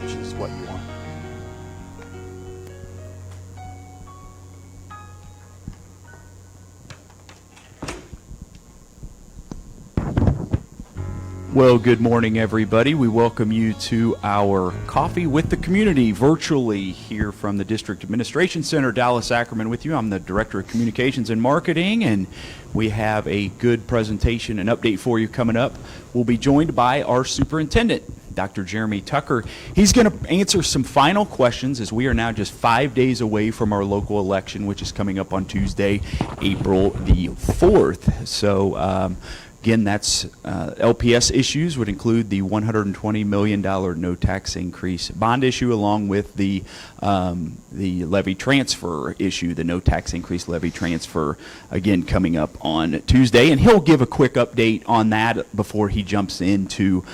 which is what you want. Well, good morning, everybody. We welcome you to our Coffee with the Community virtually here from the District Administration Center, Dallas Ackerman with you. I'm the Director of Communications and Marketing, and we have a good presentation and update for you coming up. We'll be joined by our Superintendent, Dr. Jeremy Tucker. He's going to answer some final questions as we are now just 5 days away from our local election, which is coming up on Tuesday, April the 4th. So, again, that's LPS issues would include the $120 million no tax increase bond issue, along with the levy transfer issue, the no tax increase levy transfer, again, coming up on Tuesday. And he'll give a quick update on that before he jumps into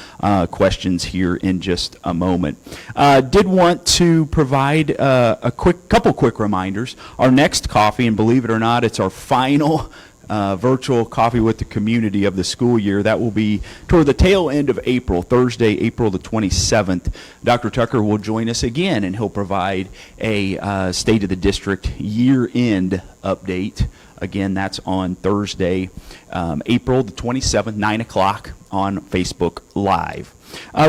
questions here in just a moment. Did want to provide a couple quick reminders. Our next coffee, and believe it or not, it's our final virtual coffee with the community of the school year. That will be toward the tail end of April, Thursday, April the 27th. Dr. Tucker will join us again, and he'll provide a State of the District year-end update. Again, that's on Thursday, April the 27th, 9 o'clock on Facebook Live.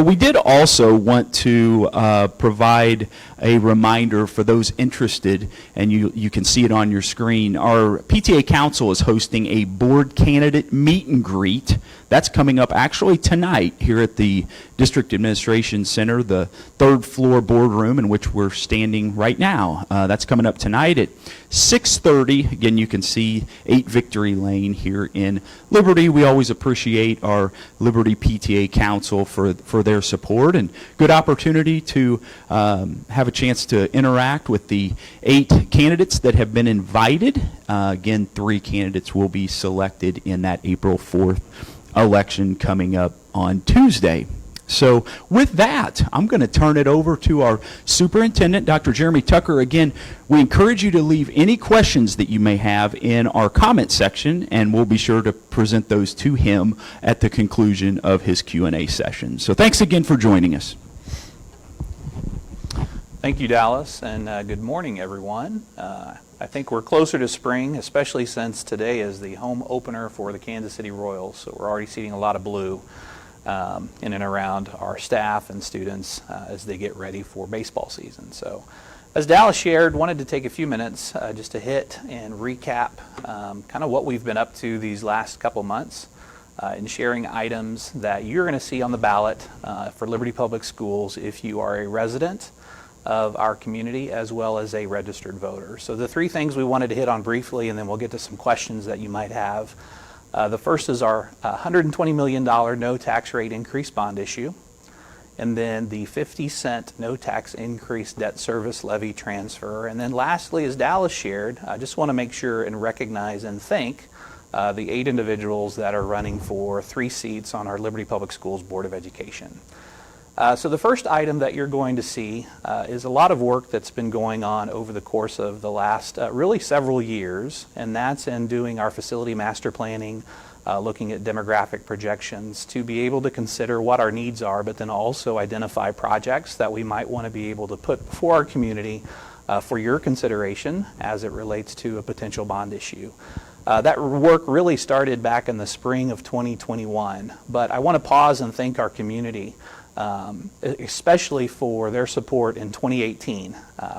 We did also want to provide a reminder for those interested, and you can see it on your screen. Our PTA Council is hosting a board candidate meet and greet. That's coming up actually tonight here at the District Administration Center, the third floor boardroom in which we're standing right now. That's coming up tonight at 6:30. Again, you can see 8 Victory Lane here in Liberty. We always appreciate our Liberty PTA Council for their support, and good opportunity to have a chance to interact with the 8 candidates that have been invited. Again, 3 candidates will be selected in that April 4th election coming up on Tuesday. So with that, I'm going to turn it over to our Superintendent, Dr. Jeremy Tucker. Again, we encourage you to leave any questions that you may have in our comment section, and we'll be sure to present those to him at the conclusion of his Q&A session. So thanks again for joining us. Thank you, Dallas, and good morning, everyone. I think we're closer to spring, especially since today is the home opener for the Kansas City Royals, so we're already seeing a lot of blue. in and around our staff and students as they get ready for baseball season. So as Dallas shared, wanted to take a few minutes just to hit and recap kind of what we've been up to these last couple months in sharing items that you're going to see on the ballot for Liberty Public Schools if you are a resident of our community as well as a registered voter. So the three things we wanted to hit on briefly, and then we'll get to some questions that you might have. The first is our $120 million no tax rate increase bond issue, and then the 50-cent no tax increase debt service levy transfer. And then lastly, as Dallas shared, I just want to make sure and recognize and thank the 8 individuals that are running for 3 seats on our Liberty Public Schools Board of Education. So the first item that you're going to see is a lot of work that's been going on over the course of the last really several years, and that's in doing our facility master planning, looking at demographic projections to be able to consider what our needs are, but then also identify projects that we might want to be able to put before our community for your consideration as it relates to a potential bond issue. That work really started back in the spring of 2021, but I want to pause and thank our community, especially for their support in 2018.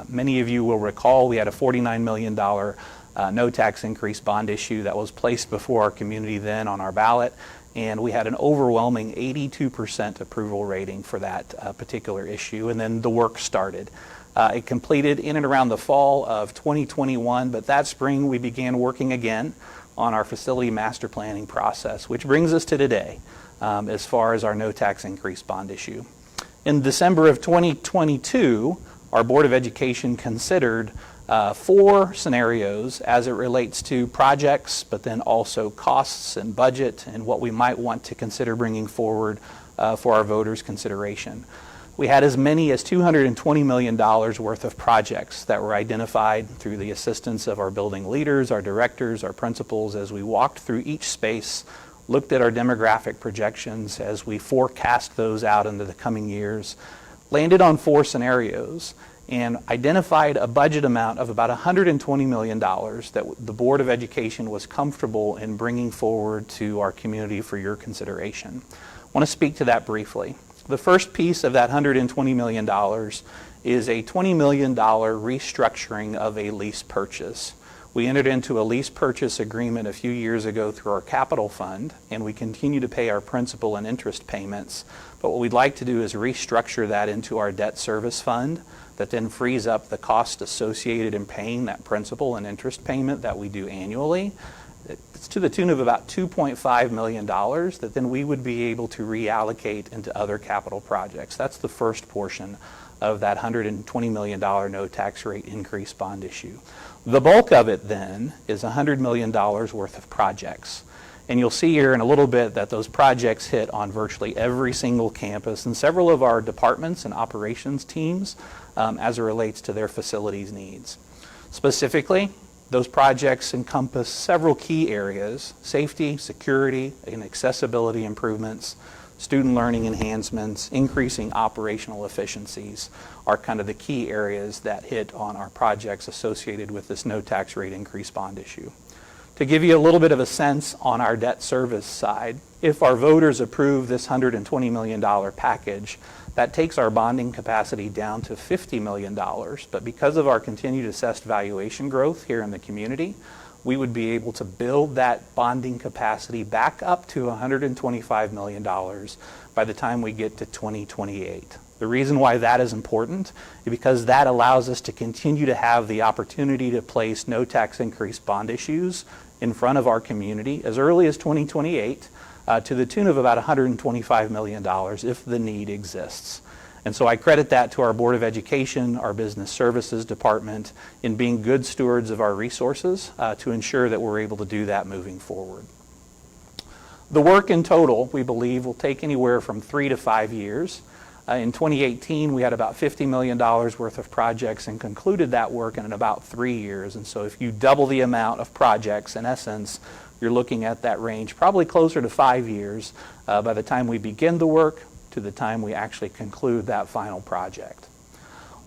Many of you will recall we had a $49 million no tax increase bond issue that was placed before our community then on our ballot, and we had an overwhelming 82% approval rating for that particular issue, and then the work started. It completed in and around the fall of 2021, but that spring we began working again on our facility master planning process, which brings us to today as far as our no tax increase bond issue. In December of 2022, our Board of Education considered 4 scenarios as it relates to projects, but then also costs and budget and what we might want to consider bringing forward for our voters' consideration. We had as many as $220 million worth of projects that were identified through the assistance of our building leaders, our directors, our principals, as we walked through each space, looked at our demographic projections as we forecast those out into the coming years, landed on 4 scenarios, and identified a budget amount of about $120 million that the Board of Education was comfortable in bringing forward to our community for your consideration. I want to speak to that briefly. The first piece of that $120 million is a $20 million restructuring of a lease purchase. We entered into a lease purchase agreement a few years ago through our capital fund, and we continue to pay our principal and interest payments. But what we'd like to do is restructure that into our debt service fund that then frees up the cost associated in paying that principal and interest payment that we do annually. It's to the tune of about $2.5 million that then we would be able to reallocate into other capital projects. That's the first portion of that $120 million no tax rate increase bond issue. The bulk of it then is $100 million worth of projects. And you'll see here in a little bit that those projects hit on virtually every single campus and several of our departments and operations teams as it relates to their facilities needs. Specifically, those projects encompass several key areas: safety, security, and accessibility improvements, student learning enhancements, increasing operational efficiencies are kind of the key areas that hit on our projects associated with this no tax rate increase bond issue. To give you a little bit of a sense on our debt service side, if our voters approve this $120 million package, that takes our bonding capacity down to $50 million, but because of our continued assessed valuation growth here in the community, we would be able to build that bonding capacity back up to $125 million by the time we get to 2028. The reason why that is important is because that allows us to continue to have the opportunity to place no tax increase bond issues in front of our community as early as 2028 to the tune of about $125 million if the need exists. And so I credit that to our Board of Education, our Business Services Department, in being good stewards of our resources to ensure that we're able to do that moving forward. The work in total, we believe, will take anywhere from 3 to 5 years. In 2018, we had about $50 million worth of projects and concluded that work in about 3 years. And so if you double the amount of projects, in essence, you're looking at that range probably closer to 5 years by the time we begin the work to the time we actually conclude that final project.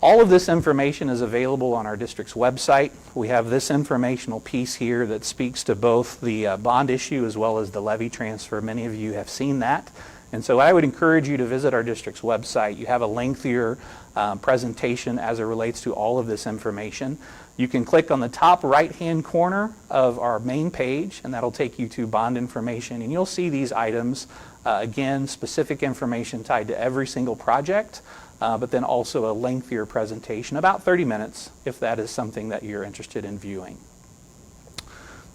All of this information is available on our district's website. We have this informational piece here that speaks to both the bond issue as well as the levy transfer. Many of you have seen that And so I would encourage you to visit our district's website. You have a lengthier presentation as it relates to all of this information. You can click on the top right-hand corner of our main page, and that'll take you to bond information. And you'll see these items, again, specific information tied to every single project, but then also a lengthier presentation, about 30 minutes, if that is something that you're interested in viewing.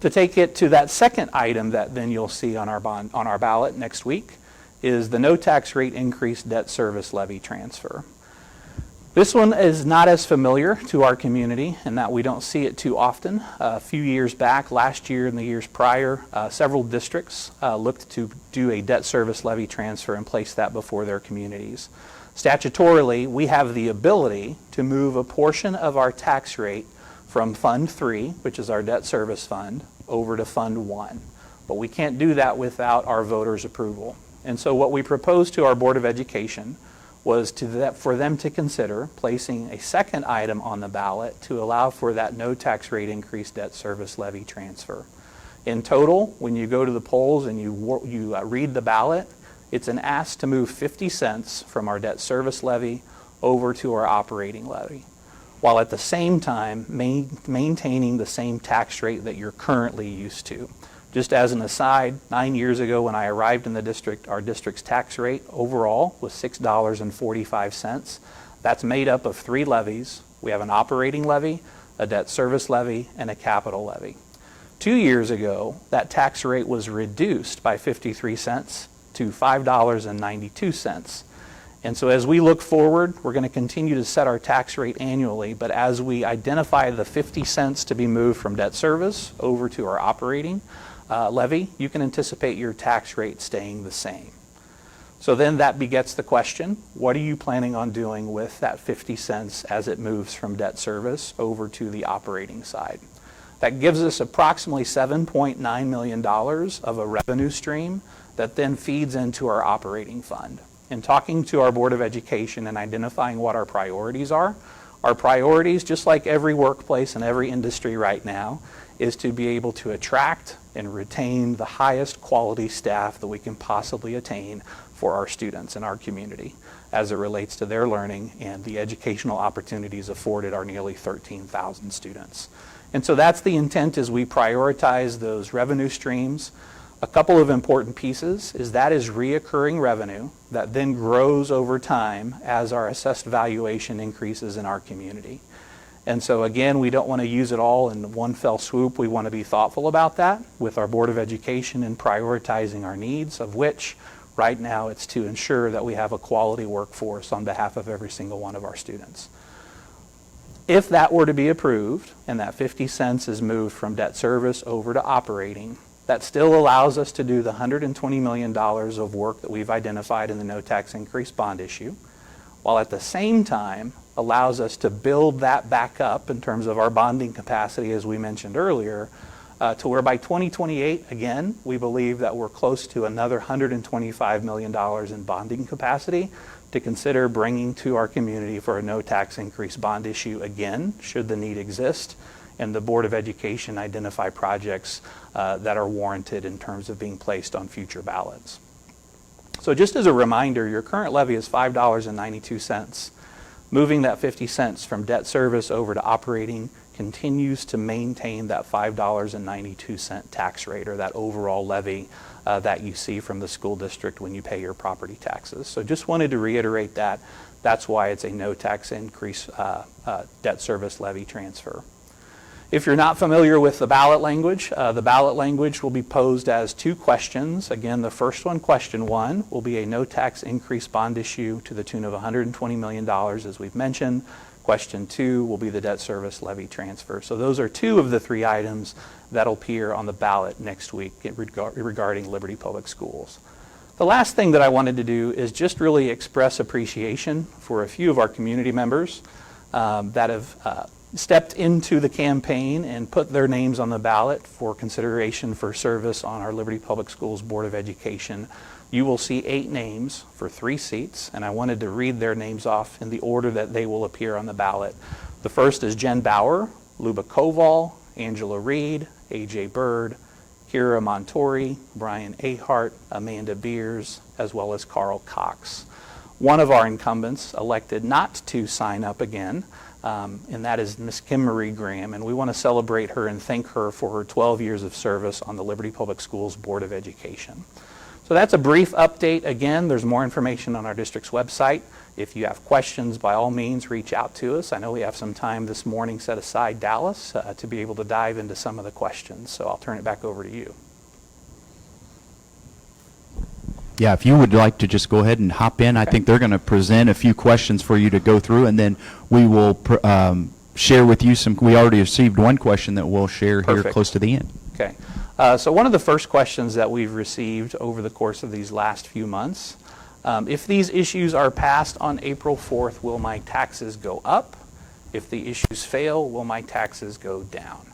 To take it to that second item that then you'll see on our ballot next week is the no tax rate increase debt service levy transfer. This one is not as familiar to our community in that we don't see it too often. A few years back, last year and the years prior, several districts looked to do a debt service levy transfer and place that before their communities. Statutorily, we have the ability to move a portion of our tax rate from Fund 3, which is our debt service fund, over to Fund 1. But we can't do that without our voters' approval. And so what we proposed to our Board of Education was for them to consider placing a second item on the ballot to allow for that no tax rate increase debt service levy transfer. In total, when you go to the polls and you read the ballot, it's an ask to move 50 cents from our debt service levy over to our operating levy, while at the same time maintaining the same tax rate that you're currently used to. Just as an aside, 9 years ago when I arrived in the district, our district's tax rate overall was $6.45. That's made up of 3 levies. We have an operating levy, a debt service levy, and a capital levy. 2 years ago, that tax rate was reduced by 53 cents to $5.92. And so as we look forward, we're going to continue to set our tax rate annually, but as we identify the 50 cents to be moved from debt service over to our operating levy, you can anticipate your tax rate staying the same. So then that begets the question, what are you planning on doing with that 50 cents as it moves from debt service over to the operating side? That gives us approximately $7.9 million of a revenue stream that then feeds into our operating fund. In talking to our Board of Education and identifying what our priorities are, our priorities, just like every workplace and every industry right now, is to be able to attract and retain the highest quality staff that we can possibly attain for our students in our community as it relates to their learning and the educational opportunities afforded our nearly 13,000 students. And so that's the intent as we prioritize those revenue streams. A couple of important pieces is that is reoccurring revenue that then grows over time as our assessed valuation increases in our community. And so again, we don't want to use it all in one fell swoop. We want to be thoughtful about that with our Board of Education and prioritizing our needs, of which right now it's to ensure that we have a quality workforce on behalf of every single one of our students. If that were to be approved and that 50 cents is moved from debt service over to operating, that still allows us to do the $120 million of work that we've identified in the no tax increase bond issue, while at the same time allows us to build that back up in terms of our bonding capacity, as we mentioned earlier, to where by 2028, again, we believe that we're close to another $125 million in bonding capacity to consider bringing to our community for a no tax increase bond issue again, should the need exist, and the Board of Education identify projects that are warranted in terms of being placed on future ballots. So just as a reminder, your current levy is $5.92. Moving that 50 cents from debt service over to operating continues to maintain that $5.92 tax rate, or that overall levy that you see from the school district when you pay your property taxes. So just wanted to reiterate that. That's why it's a no tax increase debt service levy transfer. If you're not familiar with the ballot language will be posed as 2 questions. Again, the first one, question 1, will be a no tax increase bond issue to the tune of $120 million, as we've mentioned. Question 2 will be the debt service levy transfer. So those are 2 of the 3 items that'll appear on the ballot next week regarding Liberty Public Schools. The last thing that I wanted to do is just really express appreciation for a few of our community members that have stepped into the campaign and put their names on the ballot for consideration for service on our Liberty Public Schools Board of Education. You will see 8 names for 3 seats, and I wanted to read their names off in the order that they will appear on the ballot. The first is Jen Bauer, Luba Koval, Angela Reed, A.J. Bird, Kira Montori, Brian Ahart, Amanda Beers, as well as Carl Cox. One of our incumbents elected not to sign up again, and that is Ms. Kim Marie Graham, and we want to celebrate her and thank her for her 12 years of service on the Liberty Public Schools Board of Education. So that's a brief update. Again, there's more information on our district's website. If you have questions, by all means, reach out to us. I know we have some time this morning set aside, Dallas, to be able to dive into some of the questions, so I'll turn it back over to you. Yeah, if you would like to just go ahead and hop in, I think they're going to present a few questions for you to go through, and then we will share with you some. We already received one question that we'll share here close to the end. Okay. So one of the first questions that we've received over the course of these last few months, if these issues are passed on April 4th, will my taxes go up? If the issues fail, will my taxes go down?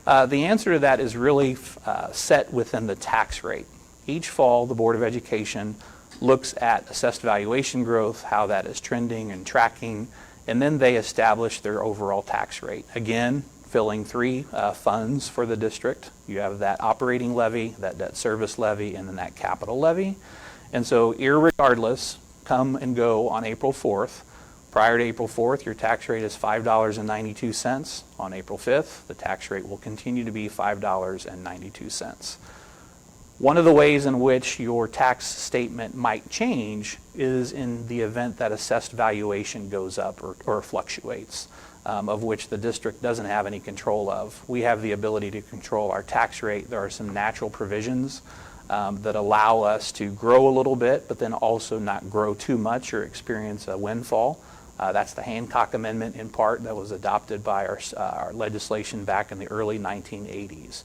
The answer to that is really set within the tax rate. Each fall, the Board of Education looks at assessed valuation growth, how that is trending and tracking, and then they establish their overall tax rate. Again, filling three funds for the district. You have that operating levy, that debt service levy, and then that capital levy. And so irregardless, come and go on April 4th. Prior to April 4th, your tax rate is $5.92. On April 5th, the tax rate will continue to be $5.92. One of the ways in which your tax statement might change is in the event that assessed valuation goes up or fluctuates, of which the district doesn't have any control of. We have the ability to control our tax rate. There are some natural provisions that allow us to grow a little bit, but then also not grow too much or experience a windfall. That's the Hancock Amendment in part that was adopted by our legislation back in the early 1980s.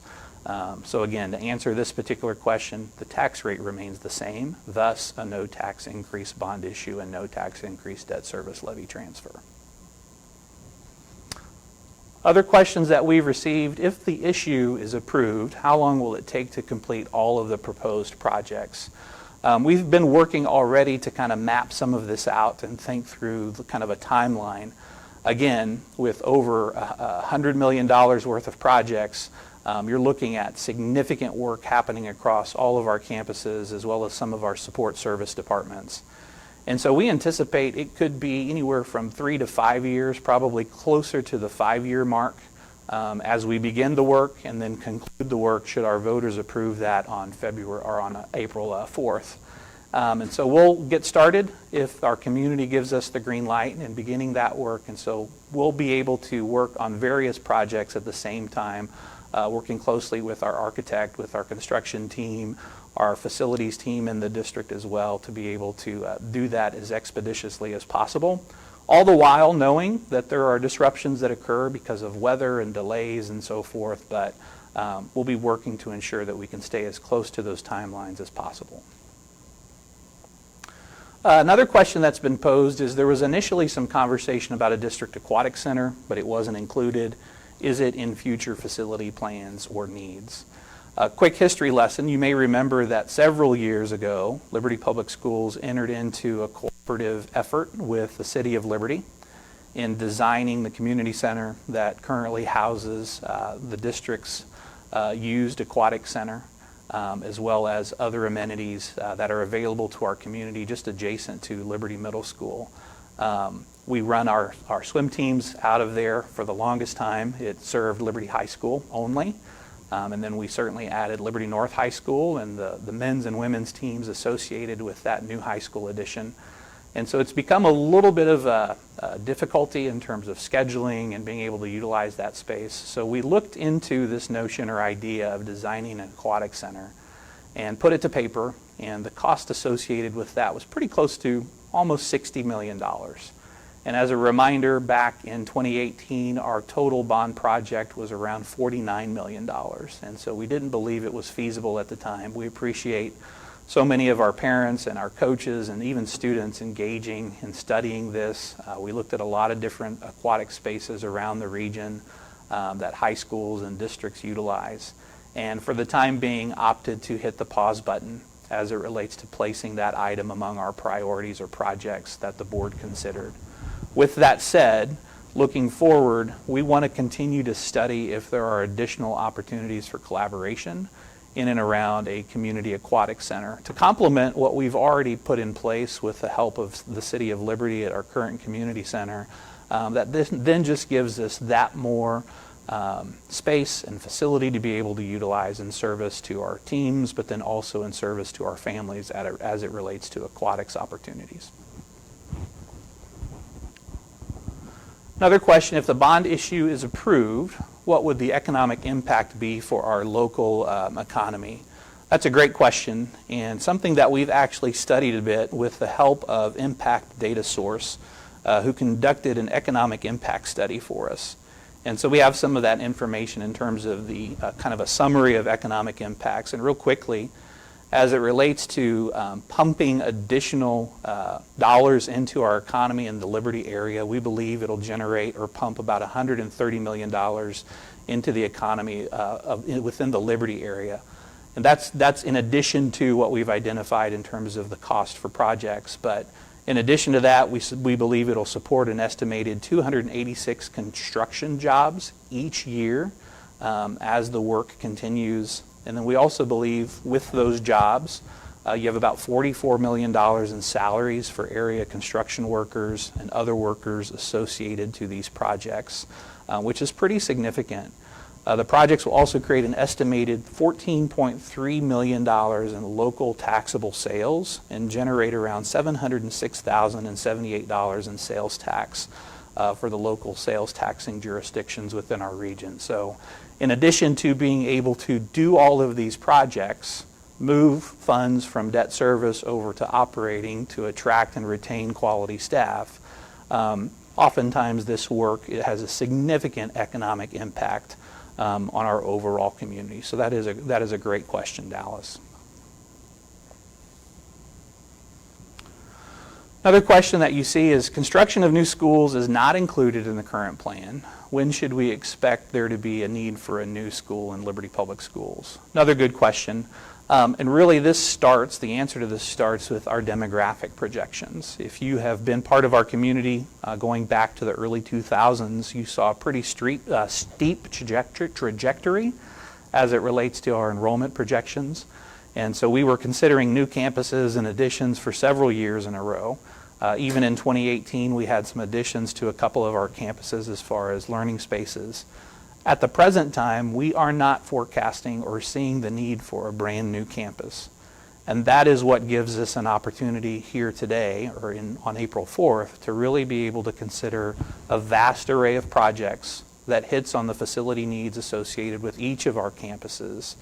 So again, to answer this particular question, the tax rate remains the same, thus a no tax increase bond issue and no tax increase debt service levy transfer. Other questions that we've received: if the issue is approved, how long will it take to complete all of the proposed projects? We've been working already to kind of map some of this out and think through kind of a timeline. Again, with over $100 million worth of projects, you're looking at significant work happening across all of our campuses as well as some of our support service departments. And so we anticipate it could be anywhere from 3 to 5 years, probably closer to the 5-year mark, as we begin the work and then conclude the work should our voters approve that on April 4th. And so we'll get started if our community gives us the green light in beginning that work. And so we'll be able to work on various projects at the same time, working closely with our architect, with our construction team, our facilities team in the district as well, to be able to do that as expeditiously as possible. All the while knowing that there are disruptions that occur because of weather and delays and so forth, but we'll be working to ensure that we can stay as close to those timelines as possible. Another question that's been posed is there was initially some conversation about a district aquatic center, but it wasn't included. Is it in future facility plans or needs? A quick history lesson: you may remember that several years ago, Liberty Public Schools entered into a cooperative effort with the City of Liberty in designing the community center that currently houses the district's used aquatic center, as well as other amenities that are available to our community just adjacent to Liberty Middle School. We run our swim teams out of there for the longest time. It served Liberty High School only. And then we certainly added Liberty North High School and the men's and women's teams associated with that new high school addition. And so it's become a little bit of a difficulty in terms of scheduling and being able to utilize that space. So we looked into this notion or idea of designing an aquatic center and put it to paper, and the cost associated with that was pretty close to almost $60 million. And as a reminder, back in 2018, our total bond project was around $49 million. And so we didn't believe it was feasible at the time. We appreciate so many of our parents and our coaches and even students engaging and studying this. We looked at a lot of different aquatic spaces around the region that high schools and districts utilize. And for the time being, opted to hit the pause button as it relates to placing that item among our priorities or projects that the board considered. With that said, looking forward, we want to continue to study if there are additional opportunities for collaboration in and around a community aquatic center to complement what we've already put in place with the help of the City of Liberty at our current community center. That this then just gives us that more space and facility to be able to utilize in service to our teams, but then also in service to our families as it relates to aquatics opportunities. Another question, if the bond issue is approved, what would the economic impact be for our local economy? That's a great question, and something that we've actually studied a bit with the help of Impact Data Source, who conducted an economic impact study for us. And so we have some of that information in terms of the kind of a summary of economic impacts. And real quickly, as it relates to pumping additional dollars into our economy in the Liberty area, we believe it'll generate or pump about $130 million into the economy within the Liberty area. And that's in addition to what we've identified in terms of the cost for projects. But in addition to that, we believe it'll support an estimated 286 construction jobs each year as the work continues. And then we also believe with those jobs, you have about $44 million in salaries for area construction workers and other workers associated to these projects, which is pretty significant. The projects will also create an estimated $14.3 million in local taxable sales and generate around $706,078 in sales tax for the local sales taxing jurisdictions within our region. So in addition to being able to do all of these projects, move funds from debt service over to operating to attract and retain quality staff, oftentimes this work has a significant economic impact on our overall community. So that is a great question, Dallas. Another question that you see is construction of new schools is not included in the current plan. When should we expect there to be a need for a new school in Liberty Public Schools? Another good question. And really the answer to this starts with our demographic projections. If you have been part of our community going back to the early 2000s, you saw a pretty steep trajectory as it relates to our enrollment projections. And so we were considering new campuses and additions for several years in a row. Even in 2018, we had some additions to a couple of our campuses as far as learning spaces. At the present time, we are not forecasting or seeing the need for a brand new campus. And that is what gives us an opportunity here today, or on April 4th, to really be able to consider a vast array of projects that hits on the facility needs associated with each of our campuses,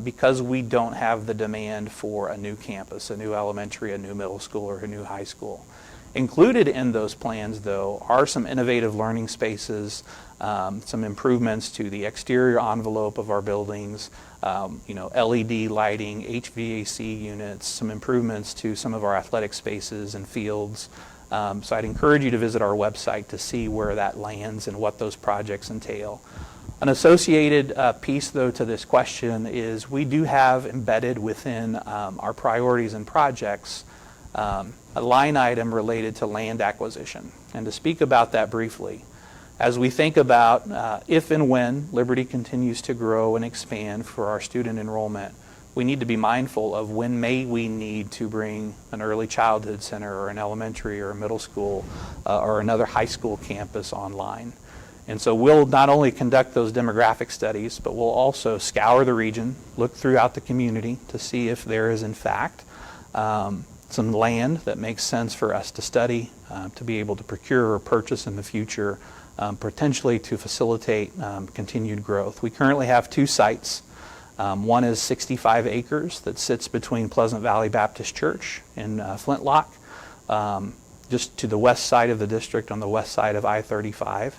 because we don't have the demand for a new campus, a new elementary, a new middle school, or a new high school. Included in those plans, though, are some innovative learning spaces, some improvements to the exterior envelope of our buildings, LED lighting, HVAC units, some improvements to some of our athletic spaces and fields. So I'd encourage you to visit our website to see where that lands and what those projects entail. An associated piece, though, to this question is we do have embedded within our priorities and projects a line item related to land acquisition. And to speak about that briefly, as we think about if and when Liberty continues to grow and expand for our student enrollment, we need to be mindful of when may we need to bring an early childhood center or an elementary or a middle school or another high school campus online. And so we'll not only conduct those demographic studies, but we'll also scour the region, look throughout the community to see if there is in fact some land that makes sense for us to study, to be able to procure or purchase in the future, potentially to facilitate continued growth. We currently have 2 sites. One is 65 acres that sits between Pleasant Valley Baptist Church and Flintlock, just to the west side of the district on the west side of I-35.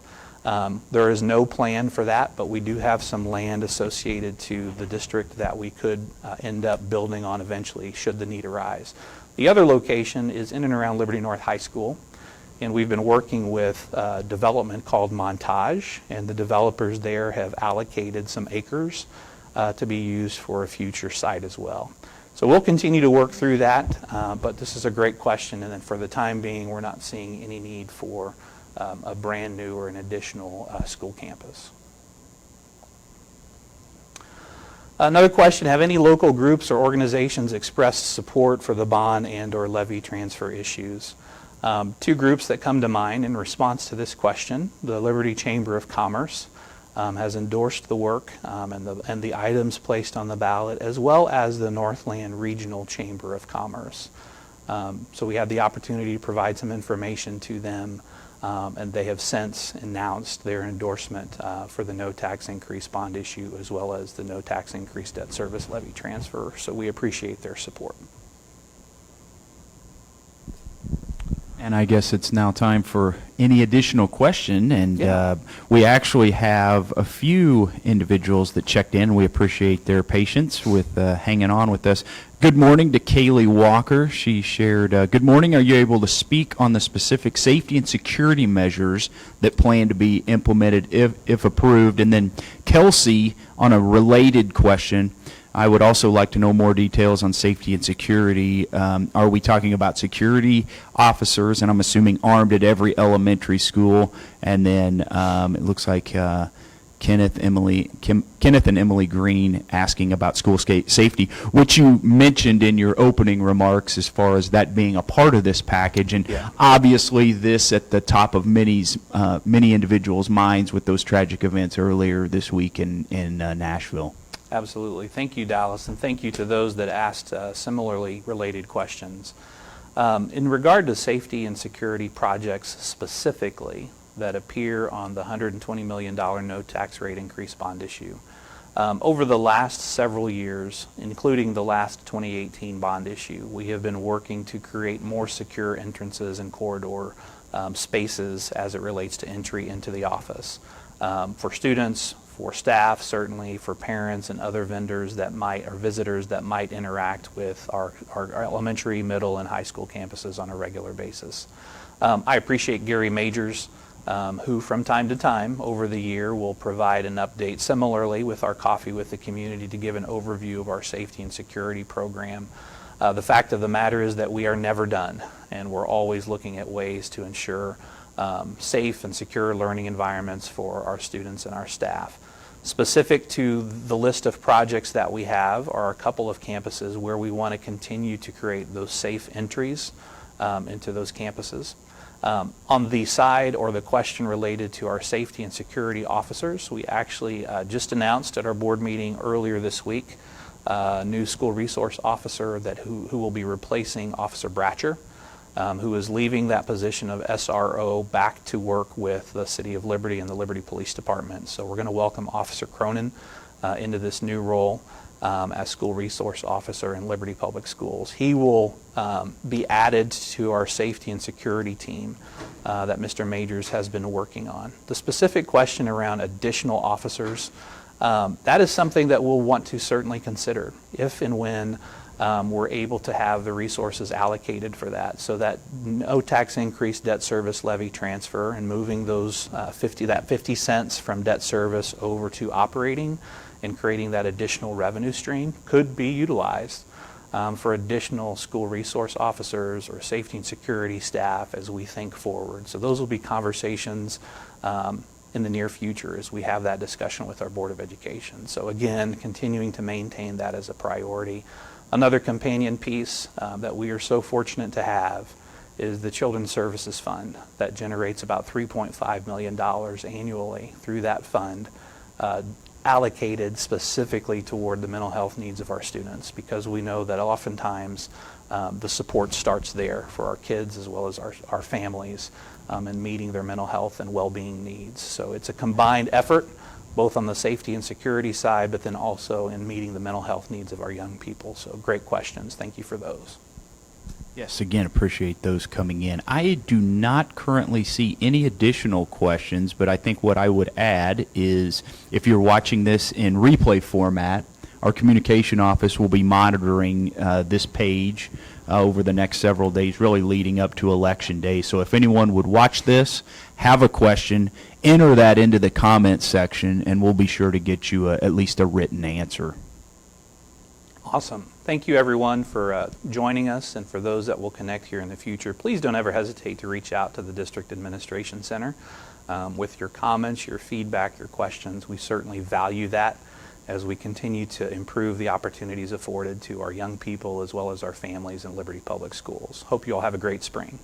There is no plan for that, but we do have some land associated to the district that we could end up building on eventually should the need arise. The other location is in and around Liberty North High School, and we've been working with a development called Montage, and the developers there have allocated some acres to be used for a future site as well. So we'll continue to work through that, but this is a great question, and then for the time being, we're not seeing any need for a brand new or an additional school campus. Another question, have any local groups or organizations expressed support for the bond and/or levy transfer issues? Two groups that come to mind in response to this question. The Liberty Chamber of Commerce has endorsed the work and the items placed on the ballot, as well as the Northland Regional Chamber of Commerce. So we had the opportunity to provide some information to them, and they have since announced their endorsement for the no tax increase bond issue, as well as the no tax increase debt service levy transfer. So we appreciate their support. And I guess it's now time for any additional question, and we actually have a few individuals that checked in. We appreciate their patience with hanging on with us. Good morning to Kaylee Walker. She shared, good morning, are you able to speak on the specific safety and security measures that plan to be implemented if approved? And then Kelsey, on a related question, I would also like to know more details on safety and security. Are we talking about security officers, and I'm assuming armed at every elementary school? And then it looks like Kenneth and Emily Green asking about school safety, which you mentioned in your opening remarks as far as that being a part of this package. And obviously this at the top of many individuals' minds with those tragic events earlier this week in Nashville. Absolutely. Thank you, Dallas, and thank you to those that asked similarly related questions. In regard to safety and security projects specifically that appear on the $120 million no tax rate increase bond issue, over the last several years, including the last 2018 bond issue, we have been working to create more secure entrances and corridor spaces as it relates to entry into the office for students, for staff, certainly for parents and other vendors that might, or visitors that might interact with our elementary, middle, and high school campuses on a regular basis. I appreciate Gary Majors, who from time to time over the year will provide an update similarly with our Coffee with the Community to give an overview of our safety and security program. The fact of the matter is that we are never done, and we're always looking at ways to ensure safe and secure learning environments for our students and our staff. Specific to the list of projects that we have are a couple of campuses where we want to continue to create those safe entries into those campuses. On the side or the question related to our safety and security officers, we actually just announced at our board meeting earlier this week a new school resource officer who will be replacing Officer Bratcher, who is leaving that position of SRO back to work with the City of Liberty and the Liberty Police Department. So we're going to welcome Officer Cronin into this new role as school resource officer in Liberty Public Schools. He will be added to our safety and security team that Mr. Majors has been working on. The specific question around additional officers, that is something that we'll want to certainly consider if and when we're able to have the resources allocated for that, so that no tax increase debt service levy transfer and moving those 50 cents from debt service over to operating and creating that additional revenue stream could be utilized for additional school resource officers or safety and security staff as we think forward. So those will be conversations in the near future as we have that discussion with our Board of Education. So again, continuing to maintain that as a priority. Another companion piece that we are so fortunate to have is the Children's Services Fund that generates about $3.5 million annually through that fund, allocated specifically toward the mental health needs of our students, because we know that oftentimes the support starts there for our kids as well as our families in meeting their mental health and well-being needs. So it's a combined effort, both on the safety and security side, but then also in meeting the mental health needs of our young people. So great questions. Thank you for those. Yes, again, appreciate those coming in. I do not currently see any additional questions, but I think what I would add is if you're watching this in replay format, our communication office will be monitoring this page over the next several days, really leading up to Election Day. So if anyone would watch this, have a question, enter that into the comments section, and we'll be sure to get you at least a written answer. Awesome. Thank you, everyone, for joining us, and for those that will connect here in the future. Please don't ever hesitate to reach out to the District Administration Center with your comments, your feedback, your questions. We certainly value that as we continue to improve the opportunities afforded to our young people as well as our families in Liberty Public Schools. Hope you all have a great spring.